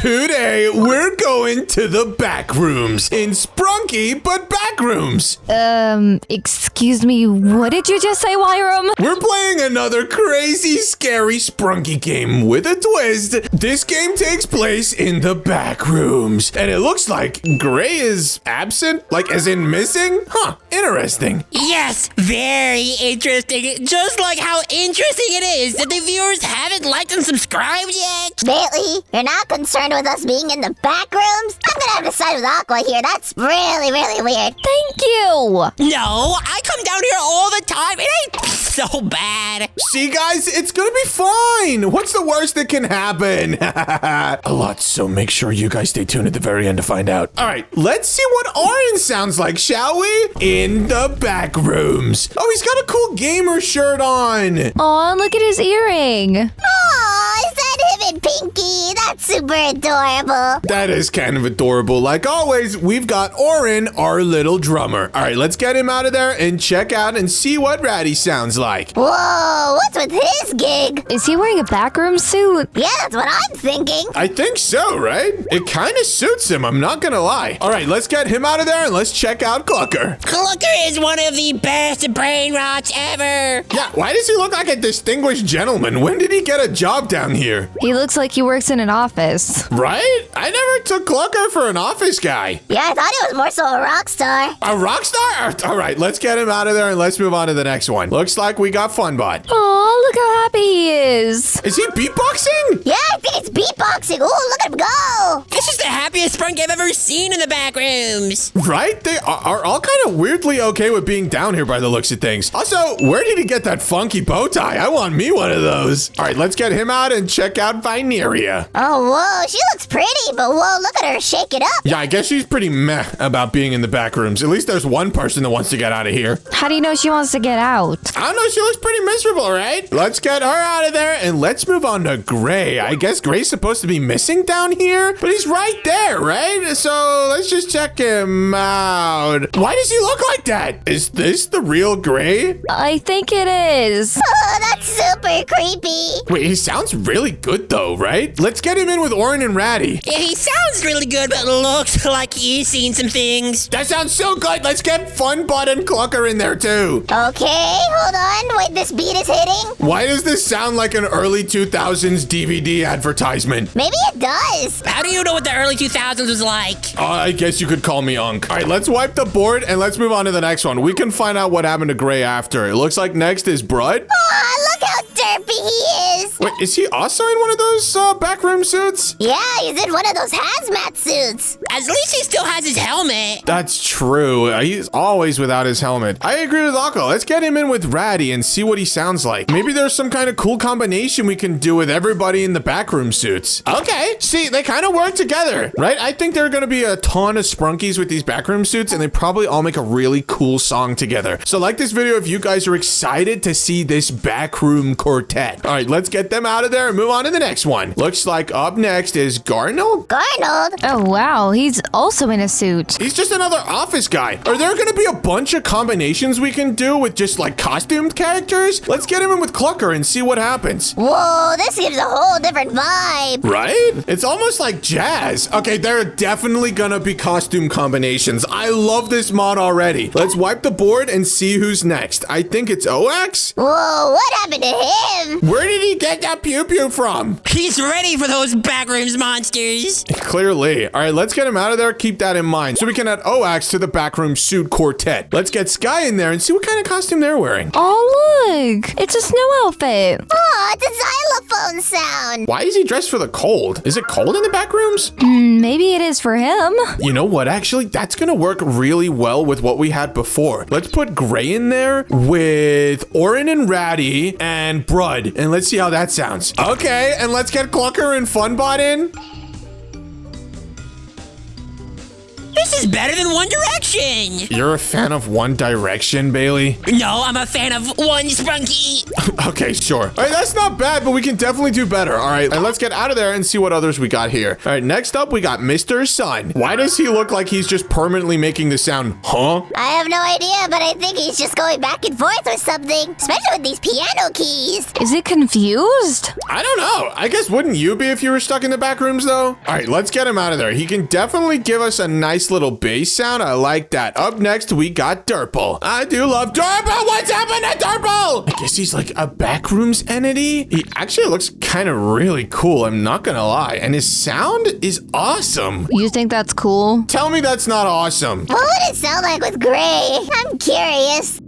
Today, we're going to the back rooms in Sprunki But BACKROOMS. Excuse me, what did you just say, Wyrum? We're playing another crazy, scary Sprunki game with a twist. This game takes place in the back rooms, and it looks like Gray is absent, like as in missing? Huh, interesting. Yes, very interesting. Just like how interesting it is that the viewers haven't liked and subscribed yet. Really? You're not concerned with us being in the back rooms? I'm gonna have to side with Aqua here. That's really, really weird. Thank you. No, I come down here all the time. It ain't so bad. See, guys, it's gonna be fine. What's the worst that can happen? A lot, so make sure you guys stay tuned at the very end to find out. All right, let's see what Orange sounds like, shall we? In the back rooms. Oh, he's got a cool gamer shirt on. Aw, look at his earring. Aw, is that him and Pinky? That's super adorable. That is kind of adorable. Like always, we've got Orin, our little drummer. All right, let's get him out of there and check out and see what Ratty sounds like. Whoa, what's with his gig? Is he wearing a backroom suit? Yeah, that's what I'm thinking. I think so, right? It kind of suits him, I'm not gonna lie. All right, let's get him out of there and let's check out Clucker. Clucker is one of the best Brainrots ever. Yeah, why does he look like a distinguished gentleman? When did he get a job down here? He looks like he works in an office. Right? I never took Clucker for an office guy. Yeah, I thought he was more so a rock star. A rock star? All right, let's get him out of there and let's move on to the next one. Looks like we got Funbot. Aw, look how happy he is. Is he beatboxing? Yeah, I think it's beatboxing. Ooh, look at him go. This is the happiest Sprunk I've ever seen in the back rooms. Right? They are all kind of weirdly okay with being down here by the looks of things. Also, where did he get that funky bow tie? I want me one of those. All right, let's get him out and check out Vineria. Oh, whoa, she looks pretty, but whoa, look at her shake it up. Yeah, I guess she's pretty meh about being in the back rooms. At least there's one person that wants to get out of here. How do you know she wants to get out? I don't know, she looks pretty miserable, right? Let's get her out of there and let's move on to Gray. I guess Gray's supposed to be missing down here, but he's right there, right? So let's just check him out. Why does he look like that? Is this the real Gray? I think it is. Oh, that's super creepy. Wait, he sounds really good though, right? Let's get him in with Orin and Ratty. Yeah, he sounds really good, but looks like he's seen some things. That sounds so good. Let's get Funbot and Clucker in there too. Okay, hold on. Wait, this beat is hitting? Why does this sound like an early 2000s DVD advertisement? Maybe it does. How do you know what the early 2000s was like? I guess you could call me Unc. All right, let's wipe the board and let's move on to the next one. We can find out what happened to Gray after. It looks like next is Brud. Aw, look how derpy he is. Wait, is he also in one of those backroom suits? Yeah, he's in one of those hazmat suits. At least he still has his helmet. That's true. He's always without his helmet. I agree with Aqua. Let's get him in with Ratty and see what he sounds like. Maybe there's some kind of cool combination we can do with everybody in the backroom suits. Okay, see, they kind of work together, right? I think there are going to be a ton of Sprunkies with these backroom suits and they probably all make a really cool song together. So like this video if you guys are excited to see this backroom quartet. All right, let's get them out of there and move on to the next one. Looks like up next is Garnold. Garnold? Oh, wow, he's also in a suit. He's just another office guy. Are there going to be a bunch of combinations we can do with just like costumed characters? Let's get him in with Clucker and see what happens. Whoa, this gives a whole different vibe. Right? It's almost like jazz. Okay, there are definitely gonna be costume combinations. I love this mod already. Let's wipe the board and see who's next. I think it's OX. Whoa, what happened to him? Where did he get that pew pew from? He's ready for those backrooms monsters. Clearly. All right, let's get him out of there. Keep that in mind. So we can add OX to the backroom suit quartet. Let's get Sky in there and see what kind of costume they're wearing. Oh, look, it's a snow outfit. Oh, it's a xylophone sound. Why is he dressed for the cold? Is it cold in the back rooms? Maybe it is for him. You know what? Actually, that's going to work really well with what we had before. Let's put Gray in there with Orin and Ratty and Brud. And let's see how that sounds. Okay, and let's get Clucker and Funbot in. This is better than One Direction. You're a fan of One Direction, Bailey? No, I'm a fan of One Sprunky. Okay, sure. All right, that's not bad, but we can definitely do better. All right, and let's get out of there and see what others we got here. All right, next up, we got Mr. Sun. Why does he look like he's just permanently making the sound, huh? I have no idea, but I think he's just going back and forth or something, especially with these piano keys. Is it confused? I don't know. I guess wouldn't you be if you were stuck in the back rooms, though? All right, let's get him out of there. He can definitely give us a nice little bass sound. I like that. Up next, we got Durple. I do love Durple. What's happening to Durple? I guess he's like a backrooms entity. He actually looks kind of really cool. I'm not gonna lie. And his sound is awesome. You think that's cool? Tell me that's not awesome. What would it sound like with Gray? I'm curious.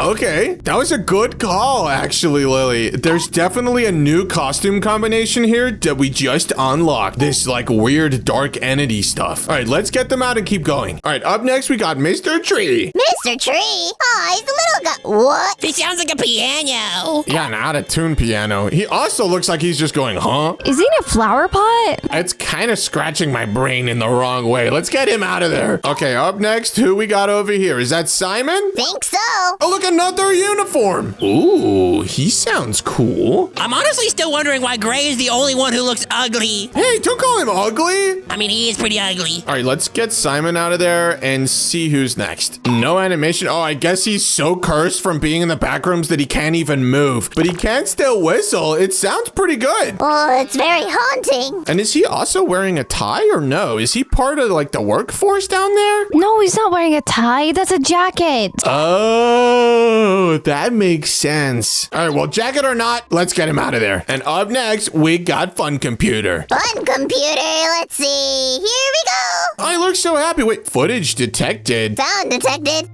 Okay, that was a good call, actually, Lily. There's definitely a new costume combination here that we just unlocked. This, like, weird dark entity stuff. All right, let's get them out and keep going. All right, up next, we got Mr. Tree. Mr. Tree? Oh, he's a little guy. What? He sounds like a piano. Yeah, an out-of-tune piano. He also looks like he's just going, huh? Is he in a flower pot? It's kind of scratching my brain in the wrong way. Let's get him out of there. Okay, up next, who we got over here? Is that Simon? Think so. Oh, look, another uniform. Ooh, he sounds cool. I'm honestly still wondering why Gray is the only one who looks ugly. Hey, don't call him ugly. I mean, he is pretty ugly. All right, let's get Simon out of there and see who's next. No animation. Oh, I guess he's so cursed from being in the back rooms that he can't even move, but he can still whistle. It sounds pretty good. Oh, it's very haunting. And is he also wearing a tie or no? Is he part of like the workforce down there? No, he's not wearing a tie. That's a jacket. Oh, that makes sense. All right, well, jacket or not, let's get him out of there. And up next, we got Fun Computer. Fun computer. Let's see. Here we go. I look so happy. Wait, footage detected. Sound detected.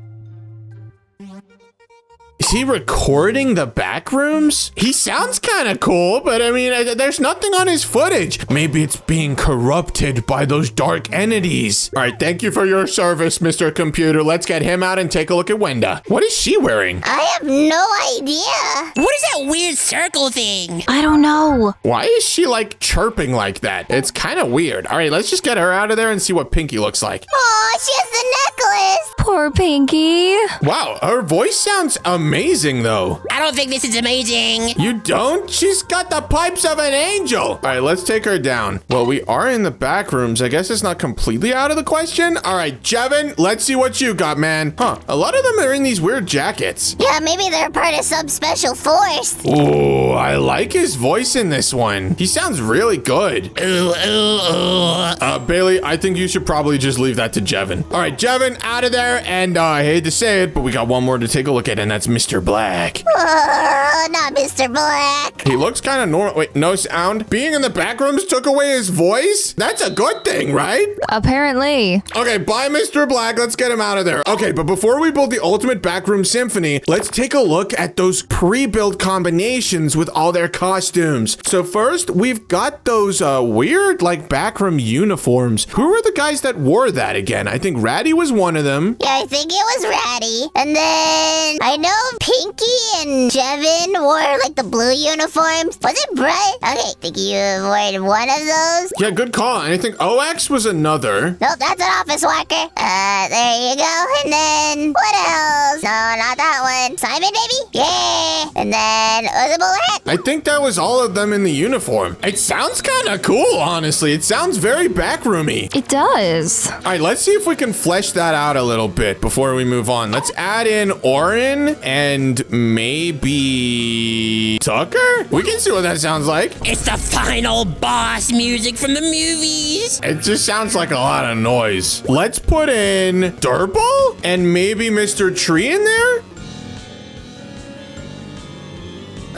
Is he recording the back rooms? He sounds kind of cool, but I mean, there's nothing on his footage. Maybe it's being corrupted by those dark entities. All right, thank you for your service, Mr. Computer. Let's get him out and take a look at Wenda. What is she wearing? I have no idea. What is that weird circle thing? I don't know. Why is she like chirping like that? It's kind of weird. All right, let's just get her out of there and see what Pinky looks like. Oh, she has the necklace. Poor Pinky. Wow, her voice sounds amazing though. I don't think this is amazing. You don't? She's got the pipes of an angel. All right, let's take her down. Well, we are in the back rooms. I guess it's not completely out of the question. All right, Jevin, let's see what you got, man. Huh, a lot of them are in these weird jackets. Yeah, maybe they're part of some special force. Ooh, I like his voice in this one. He sounds really good. Ooh, ooh, ooh. Bailey, I think you should probably just leave that to Jevin. All right, Jevin, out of there. And I hate to say it, but we got one more to take a look at, and that's Mr. Black. Oh, not Mr. Black. He looks kind of normal. Wait, no sound? Being in the back rooms took away his voice? That's a good thing, right? Apparently. Okay, bye, Mr. Black. Let's get him out of there. Okay, but before we build the ultimate backroom symphony, let's take a look at those pre-built combinations with all their costumes. So first, we've got those weird, like, backroom uniforms. Who were the guys that wore that again? I think Ratty was one of them. Yeah, I think it was Ratty. And then I know Pinky and Jevin wore like the blue uniforms. Was it Brett? Okay, I think you wore one of those. Yeah, good call. And I think OX was another. Nope, that's an office worker. There you go. And then what else? No, not that one. Simon, baby? Yeah. And then the bullet. I think that was all of them in the uniform. It sounds kind of cool, honestly. It sounds very backroomy. It does. All right, let's see if we can flesh that out a little bit before we move on. Let's add in Orin and maybe Tucker? We can see what that sounds like. It's the final boss music from the movies. It just sounds like a lot of noise. Let's put in Durple and maybe Mr. Tree in there.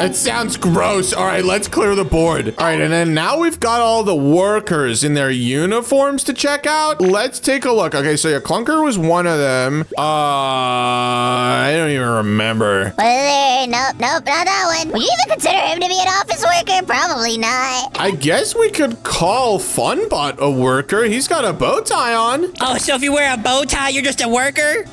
It sounds gross. All right, let's clear the board. All right, and then now we've got all the workers in their uniforms to check out. Let's take a look. Okay, so yeah, Clunker was one of them. I don't even remember. Was there? Nope, not that one. Would you even consider him to be an office worker? Probably not. I guess we could call Funbot a worker. He's got a bow tie on. Oh, so if you wear a bow tie, you're just a worker?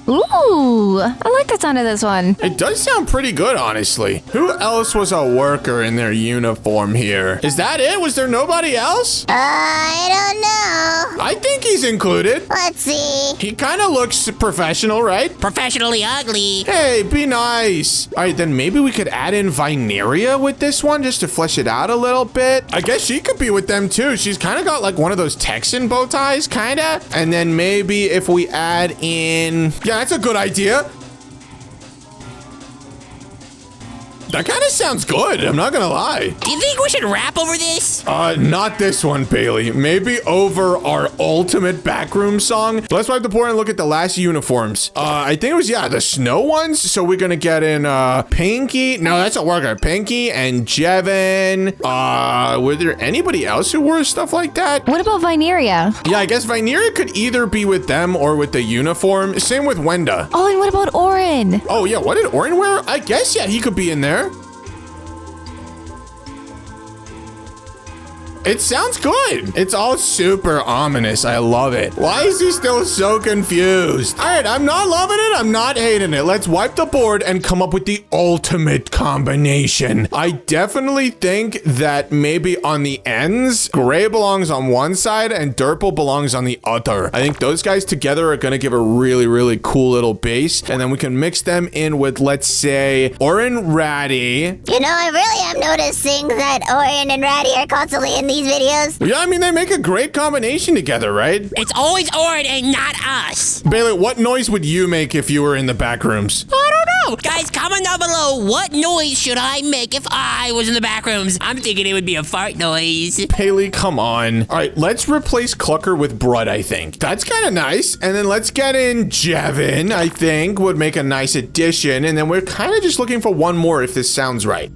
Ooh, I like the sound of this one. It does sound pretty good, honestly. Who else was a worker in their uniform here? Is that it? Was there nobody else? I don't know. I think he's included. Let's see. He kind of looks professional, right? Professionally ugly. Hey, be nice. All right, then maybe we could add in Vineria with this one just to flesh it out a little bit. I guess she could be with them too. She's kind of got like one of those Texan bow ties, kind of. And then maybe if we add in... Yeah, that's a good idea. That kind of sounds good. I'm not gonna lie. Do you think we should rap over this? Not this one, Bailey. Maybe over our ultimate backroom song. Let's wipe the board and look at the last uniforms. I think it was, yeah, the snow ones. So we're gonna get in Pinky. No, that's a worker. Pinky and Jevin. Were there anybody else who wore stuff like that? What about Vineria? Yeah, I guess Vineria could either be with them or with the uniform. Same with Wenda. Oh, and what about Orin? Oh, yeah, what did Orin wear? I guess, yeah, he could be in there. It sounds good. It's all super ominous. I love it. Why is he still so confused? All right, I'm not loving it. I'm not hating it. Let's wipe the board and come up with the ultimate combination. I definitely think that maybe on the ends, Gray belongs on one side and Durple belongs on the other. I think those guys together are going to give a really, really cool little base. And then we can mix them in with, let's say, Orin Ratty. You know, I really am noticing that Orin and Ratty are constantly in these videos. Yeah, I mean, they make a great combination together, right? It's always Orin and not us. Bailey, what noise would you make if you were in the back rooms? I don't know. Guys, comment down below, what noise should I make if I was in the back rooms? I'm thinking it would be a fart noise. Bailey, come on. All right, let's replace Clucker with Brud, I think. That's kind of nice. And then let's get in Jevin, I think, would make a nice addition. And then we're kind of just looking for one more if this sounds right.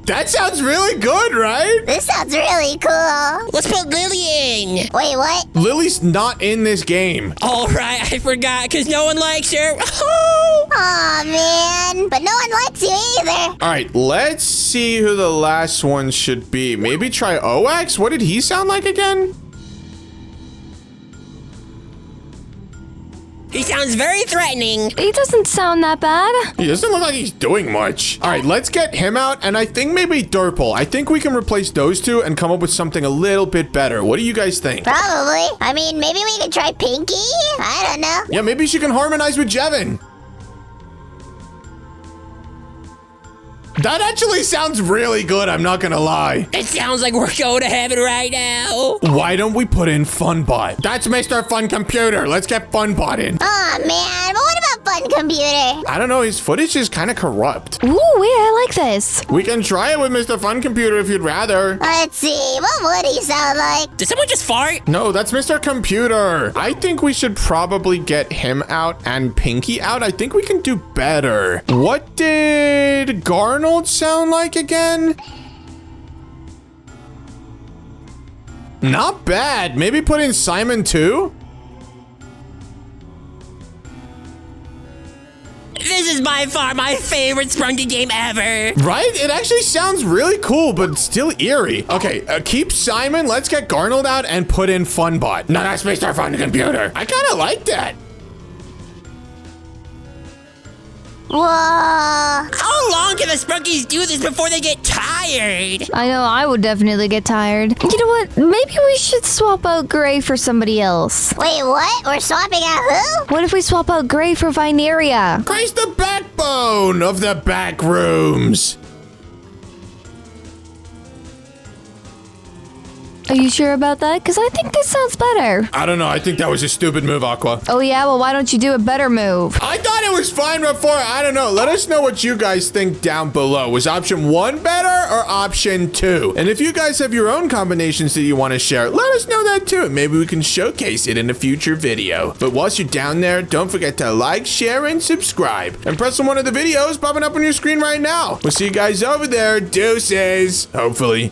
That sounds really good, right? This sounds really cool. Let's put Lilly in. Wait, what? Lily's not in this game. All right, I forgot because no one likes her. Aw, man. But no one likes you either. All right, let's see who the last one should be. Maybe try OX? What did he sound like again? He sounds very threatening. He doesn't sound that bad. He doesn't look like he's doing much. All right, let's get him out. And I think maybe Durple. I think we can replace those two and come up with something a little bit better. What do you guys think? Probably. I mean, maybe we could try Pinky? I don't know. Yeah, maybe she can harmonize with Jevin. That actually sounds really good, I'm not gonna lie. It sounds like we're going to heaven right now. Why don't we put in Funbot? That's Mr. Fun Computer. Let's get Funbot in. Aw, man. But what about Fun Computer? I don't know, his footage is kind of corrupt. Ooh, wait, I like this. We can try it with Mr. Fun Computer if you'd rather. Let's see. What would he sound like? Did someone just fart? No, that's Mr. Computer. I think we should probably get him out and Pinky out. I think we can do better. What did Garnold sound like again? Not bad. Maybe put in Simon too? This is by far my favorite Sprunki game ever. Right? It actually sounds really cool, but still eerie. Okay, keep Simon. Let's get Garnold out and put in Funbot. No, that's Mr. Fun Computer. I kind of like that. Whoa. How long can the Sprunkis do this before they get tired? I know I would definitely get tired. You know what? Maybe we should swap out Gray for somebody else. Wait, what? We're swapping out who? What if we swap out Gray for Vineria? Gray's the backbone of the back rooms. Are you sure about that? Because I think this sounds better. I don't know. I think that was a stupid move, Aqua. Oh yeah? Well, why don't you do a better move? I thought it was fine before. I don't know. Let us know what you guys think down below. Was option 1 better or option 2? And if you guys have your own combinations that you want to share, let us know that too. Maybe we can showcase it in a future video. But whilst you're down there, don't forget to like, share, and subscribe. And press on one of the videos popping up on your screen right now. We'll see you guys over there. Deuces. Hopefully.